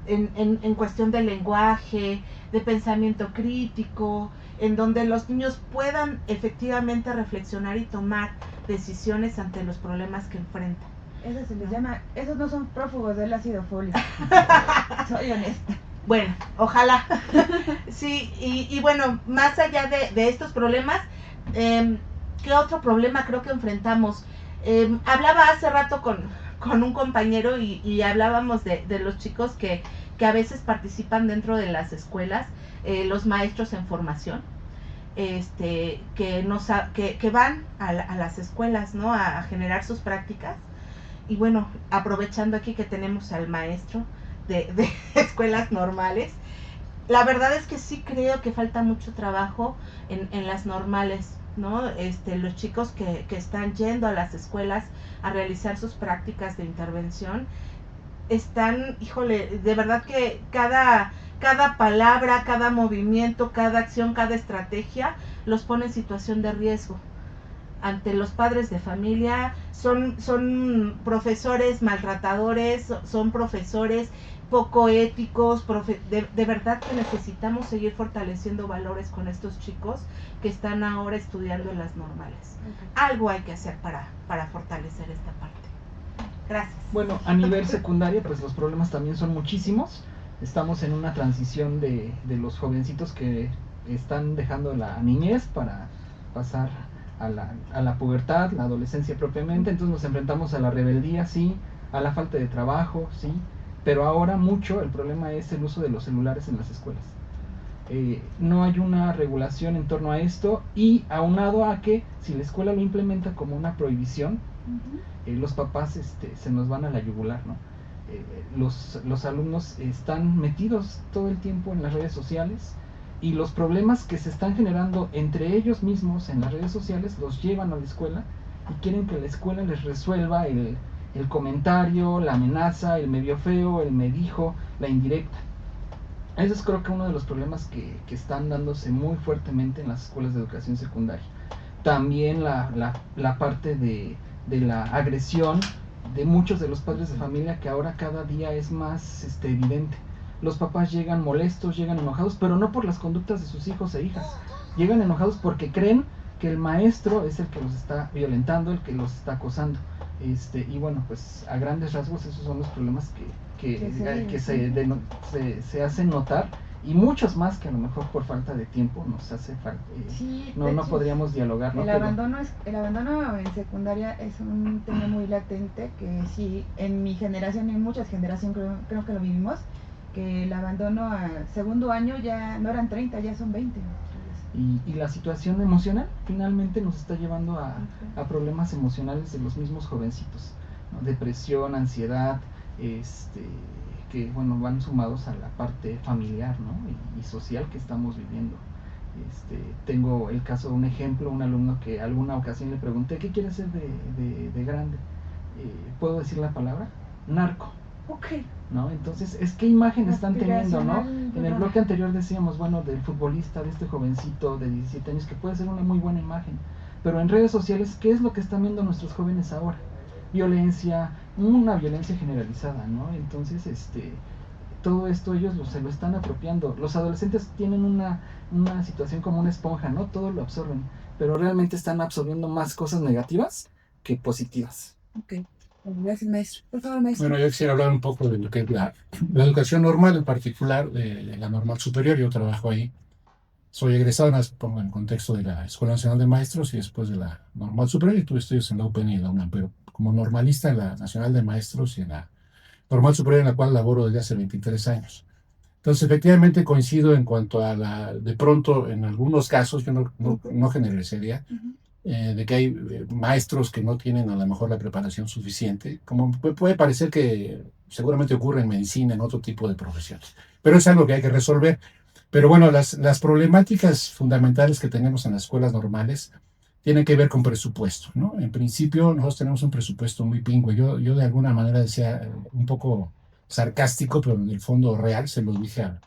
en cuestión de lenguaje, de pensamiento crítico, en donde los niños puedan efectivamente reflexionar y tomar decisiones ante los problemas que enfrentan. Eso se les llama, esos no son prófugos del ácido fólico. Soy honesta. Bueno, ojalá. Sí, y bueno, más allá de estos problemas, ¿qué otro problema creo que enfrentamos? Hablaba hace rato con un compañero y hablábamos de los chicos que a veces participan dentro de las escuelas, los maestros en formación, que van a las escuelas, ¿no? A generar sus prácticas. Y bueno, aprovechando aquí que tenemos al maestro de escuelas normales, la verdad es que sí creo que falta mucho trabajo en las normales, ¿no? Los chicos que están yendo a las escuelas a realizar sus prácticas de intervención están, híjole, de verdad que cada palabra, cada movimiento, cada acción, cada estrategia los pone en situación de riesgo ante los padres de familia. Son profesores maltratadores, son profesores poco éticos, de verdad que necesitamos seguir fortaleciendo valores con estos chicos que están ahora estudiando en las normales. Algo hay que hacer para fortalecer esta parte. Gracias. Bueno, a nivel secundaria, pues los problemas también son muchísimos. Estamos en una transición de los jovencitos que están dejando la niñez para pasar a la pubertad, la adolescencia propiamente. Entonces nos enfrentamos a la rebeldía, sí, a la falta de trabajo, sí, pero ahora mucho el problema es el uso de los celulares en las escuelas. No hay una regulación en torno a esto, y aunado a que si la escuela lo implementa como una prohibición, los papás se nos van a la yugular, ¿no? Los alumnos están metidos todo el tiempo en las redes sociales, y los problemas que se están generando entre ellos mismos en las redes sociales los llevan a la escuela y quieren que la escuela les resuelva el comentario, la amenaza, el me vio feo, el me dijo, la indirecta. Ese es creo que uno de los problemas que están dándose muy fuertemente en las escuelas de educación secundaria. También la parte de la agresión de muchos de los padres de familia, que ahora cada día es más evidente. Los papás llegan molestos, llegan enojados, pero no por las conductas de sus hijos e hijas. Llegan enojados porque creen que el maestro es el que los está violentando, el que los está acosando. Y bueno, pues a grandes rasgos esos son los problemas que se hacen notar, y muchos más que a lo mejor por falta de tiempo nos hace falta. No podríamos dialogar, ¿no? El abandono en secundaria es un tema muy latente que sí, en mi generación y en muchas generaciones creo que lo vivimos, que el abandono al segundo año ya no eran 30, ya son 20. Y la situación emocional finalmente nos está llevando a problemas emocionales de los mismos jovencitos, ¿no? Depresión, ansiedad, que bueno, van sumados a la parte familiar, ¿no? y social que estamos viviendo. Tengo el caso de un ejemplo, un alumno que alguna ocasión le pregunté, ¿qué quiere ser de grande? ¿Puedo decir la palabra? Narco. Okay. ¿No? Entonces, ¿qué imagen están teniendo, no? En el bloque anterior decíamos, bueno, del futbolista, de este jovencito de 17 años, que puede ser una muy buena imagen, pero en redes sociales, ¿qué es lo que están viendo nuestros jóvenes ahora? Violencia, una violencia generalizada, ¿no? Entonces, todo esto ellos se lo están apropiando. Los adolescentes tienen una situación como una esponja, ¿no? Todo lo absorben, pero realmente están absorbiendo más cosas negativas que positivas. Ok. Gracias, maestro. Por favor, maestro. Bueno, yo quisiera hablar un poco de lo que es la educación normal, en particular de la normal superior. Yo trabajo ahí. Soy egresado, pongo en contexto, de la Escuela Nacional de Maestros y después de la normal superior, y tuve estudios en la UPN y en la UNAM, pero como normalista en la Nacional de Maestros y en la normal superior, en la cual laboro desde hace 23 años. Entonces, efectivamente coincido en cuanto a de pronto, en algunos casos, yo no generalizaría, de que hay maestros que no tienen a lo mejor la preparación suficiente, como puede parecer que seguramente ocurre en medicina, en otro tipo de profesiones, pero es algo que hay que resolver. Pero bueno, las problemáticas fundamentales que tenemos en las escuelas normales tienen que ver con presupuesto, ¿no? En principio, nosotros tenemos un presupuesto muy pingüe. Yo de alguna manera decía, un poco sarcástico, pero en el fondo real, se lo dije al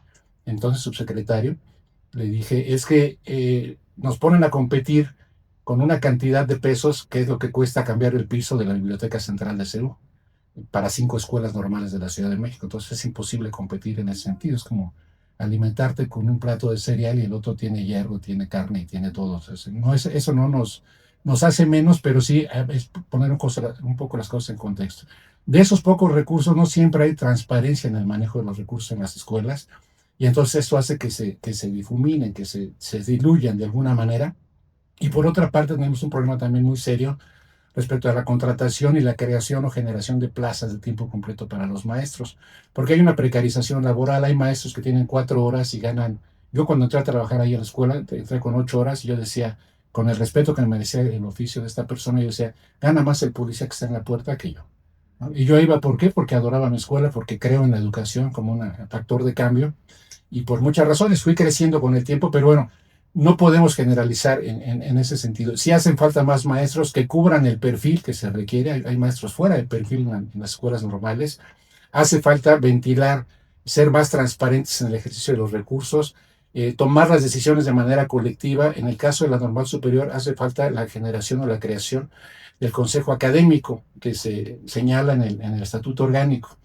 entonces subsecretario, le dije, es que nos ponen a competir con una cantidad de pesos, que es lo que cuesta cambiar el piso de la Biblioteca Central de CEU para 5 escuelas normales de la Ciudad de México. Entonces es imposible competir en ese sentido. Es como alimentarte con un plato de cereal y el otro tiene hierro, tiene carne y tiene todo. Eso no nos hace menos, pero sí es poner un poco las cosas en contexto. De esos pocos recursos no siempre hay transparencia en el manejo de los recursos en las escuelas, y entonces esto hace que se difuminen, que se diluyan de alguna manera. Y por otra parte tenemos un problema también muy serio respecto a la contratación y la creación o generación de plazas de tiempo completo para los maestros, porque hay una precarización laboral. Hay maestros que tienen 4 horas y ganan. Yo cuando entré a trabajar ahí en la escuela, entré con 8 horas y yo decía, con el respeto que me merecía el oficio de esta persona, yo decía, gana más el policía que está en la puerta que yo, ¿no? Y yo iba, ¿por qué? Porque adoraba mi escuela, porque creo en la educación como un factor de cambio, y por muchas razones fui creciendo con el tiempo, pero bueno, no podemos generalizar en ese sentido. Sí hacen falta más maestros que cubran el perfil que se requiere. Hay maestros fuera del perfil en las escuelas normales. Hace falta ventilar, ser más transparentes en el ejercicio de los recursos, tomar las decisiones de manera colectiva. En el caso de la normal superior, hace falta la generación o la creación del consejo académico que se señala en el estatuto orgánico.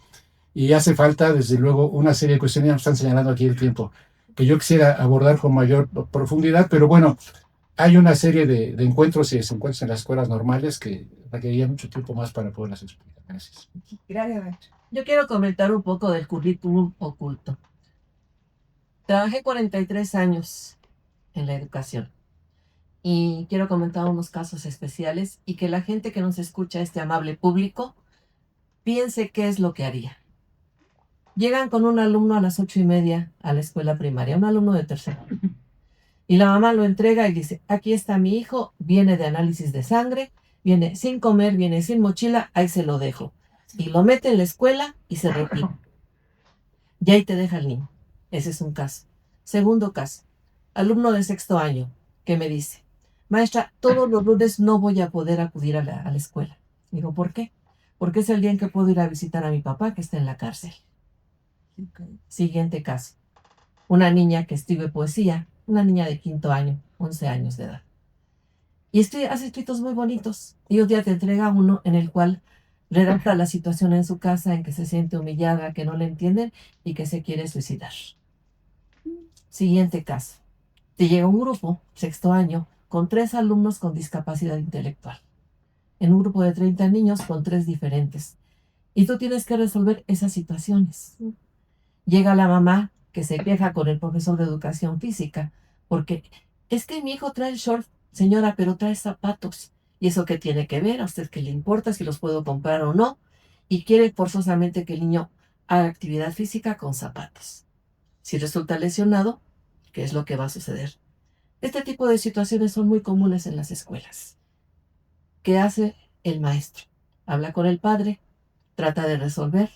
Y hace falta, desde luego, una serie de cuestiones, nos están señalando aquí el tiempo, que yo quisiera abordar con mayor profundidad, pero bueno, hay una serie de encuentros y desencuentros en las escuelas normales que requeriría mucho tiempo más para poderlas explicar. Gracias. Gracias, maestro. Yo quiero comentar un poco del currículum oculto. Trabajé 43 años en la educación y quiero comentar unos casos especiales y que la gente que nos escucha, este amable público, piense qué es lo que haría. Llegan con un alumno a las 8:30 a la escuela primaria, un alumno de tercero. Y la mamá lo entrega y dice, aquí está mi hijo, viene de análisis de sangre, viene sin comer, viene sin mochila, ahí se lo dejo. Y lo mete en la escuela y se retira. Y ahí te deja el niño. Ese es un caso. Segundo caso, alumno de 6º año que me dice, maestra, todos los lunes no voy a poder acudir a la escuela. Digo, ¿por qué? Porque es el día en que puedo ir a visitar a mi papá que está en la cárcel. Siguiente caso. Una niña que escribe poesía, una niña de 5º año, 11 años de edad. Y hace escritos muy bonitos. Y un día te entrega uno en el cual redacta la situación en su casa, en que se siente humillada, que no le entienden y que se quiere suicidar. Siguiente caso. Te llega un grupo, 6º año, con 3 alumnos con discapacidad intelectual. En un grupo de 30 niños con 3 diferentes. Y tú tienes que resolver esas situaciones. Llega la mamá que se queja con el profesor de educación física, porque es que mi hijo trae el short, señora, pero trae zapatos. ¿Y eso qué tiene que ver? ¿A usted qué le importa si los puedo comprar o no? Y quiere forzosamente que el niño haga actividad física con zapatos. Si resulta lesionado, ¿qué es lo que va a suceder? Este tipo de situaciones son muy comunes en las escuelas. ¿Qué hace el maestro? Habla con el padre, trata de resolver.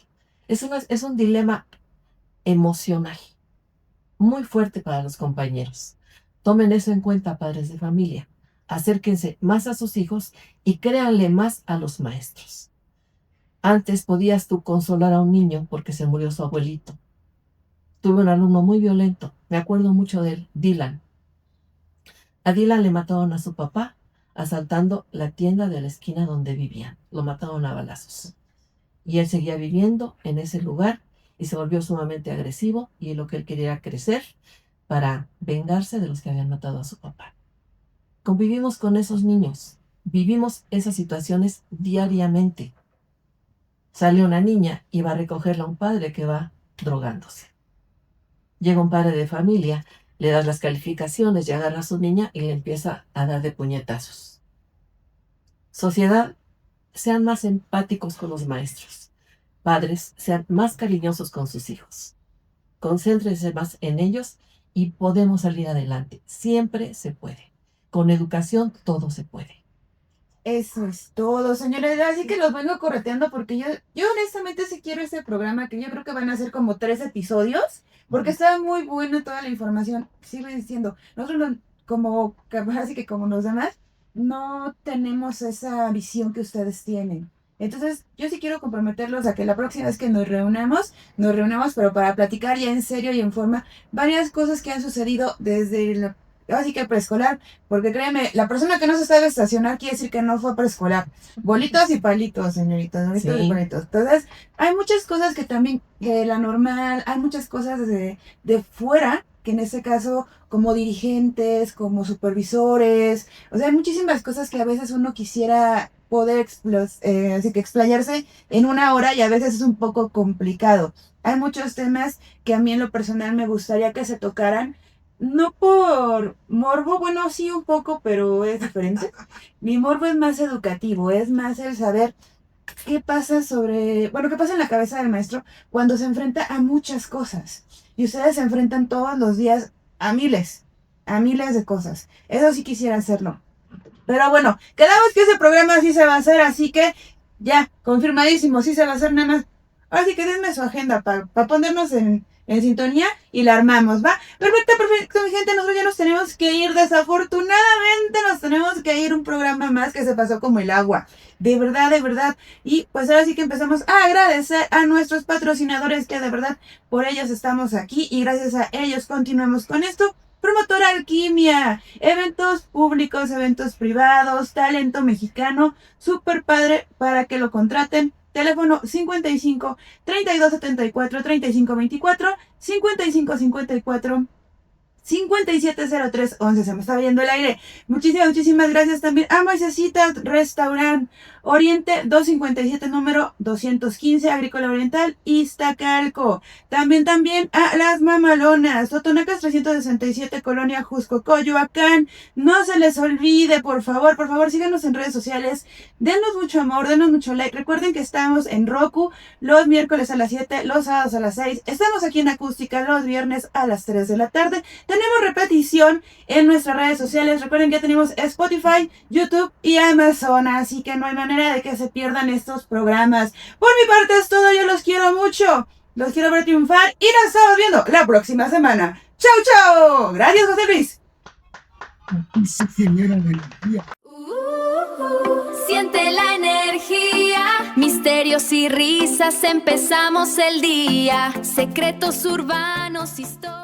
Es un dilema emocional muy fuerte para los compañeros. Tomen eso en cuenta, padres de familia. Acérquense más a sus hijos y créanle más a los maestros. Antes podías tú consolar a un niño porque se murió su abuelito. Tuve un alumno muy violento, me acuerdo mucho de él, Dylan. A Dylan le mataron a su papá asaltando la tienda de la esquina donde vivían. Lo mataron a balazos. Y él seguía viviendo en ese lugar y se volvió sumamente agresivo, y lo que él quería era crecer para vengarse de los que habían matado a su papá. Convivimos con esos niños, vivimos esas situaciones diariamente. Sale una niña y va a recogerla a un padre que va drogándose. Llega un padre de familia, le das las calificaciones y agarra a su niña y le empieza a dar de puñetazos. Sociedad, sean más empáticos con los maestros. Padres, sean más cariñosos con sus hijos. Concéntrense más en ellos y podemos salir adelante. Siempre se puede. Con educación todo se puede. Eso es todo, señores. Así que los vengo correteando porque yo honestamente sí quiero este programa, que yo creo que van a ser como 3 episodios, porque está muy buena toda la información. Sigo diciendo, nosotros así que como los demás, no tenemos esa visión que ustedes tienen. Entonces, yo sí quiero comprometerlos a que la próxima vez que nos reunamos, pero para platicar ya en serio y en forma varias cosas que han sucedido desde así que preescolar, porque créeme, la persona que no se sabe estacionar quiere decir que no fue preescolar. Bolitos y palitos, señoritas, bolitos y palitos. Entonces, hay muchas cosas que también, de la normal, hay muchas cosas de fuera, que en este caso, como dirigentes, como supervisores, o sea, hay muchísimas cosas que a veces uno quisiera poder así que explayarse en 1 hora, y a veces es un poco complicado. Hay muchos temas que a mí en lo personal me gustaría que se tocaran, no por morbo, bueno, sí un poco, pero es diferente. Mi morbo es más educativo, es más el saber qué pasa qué pasa en la cabeza del maestro cuando se enfrenta a muchas cosas. Y ustedes se enfrentan todos los días a miles de cosas. Eso sí quisiera hacerlo. Pero bueno, quedamos que ese programa sí se va a hacer, así que ya, confirmadísimo, sí se va a hacer nada más. Ahora sí que denme su agenda para ponernos en sintonía y la armamos, ¿va? Perfecto, mi gente, nosotros ya nos tenemos que ir, desafortunadamente nos tenemos que ir, un programa más que se pasó como el agua, de verdad, y pues ahora sí que empezamos a agradecer a nuestros patrocinadores, que de verdad por ellos estamos aquí, y gracias a ellos continuamos con esto. Promotora Alquimia, eventos públicos, eventos privados, talento mexicano, súper padre para que lo contraten. Teléfono 55 32 74 35 24, 55 54 570311. Se me está yendo el aire. Muchísimas gracias también a Moisesitas Restaurant Oriente 257, número 215, Agrícola Oriental, Iztacalco. También a Las Mamalonas, Totonacas 367, Colonia Jusco, Coyoacán. No se les olvide, por favor, síganos en redes sociales. Denos mucho amor, denos mucho like. Recuerden que estamos en Roku los miércoles a las 7, los sábados a las 6. Estamos aquí en Acústica los viernes a las 3 de la tarde. Tenemos repetición en nuestras redes sociales. Recuerden que ya tenemos Spotify, YouTube y Amazon, así que no hay manera de que se pierdan estos programas. Por mi parte es todo, yo los quiero mucho. Los quiero ver triunfar y nos estamos viendo la próxima semana. ¡Chau, chau! Gracias, José Luis. Aquí se genera energía. Siente la energía, misterios y risas, empezamos el día, secretos urbanos, historias.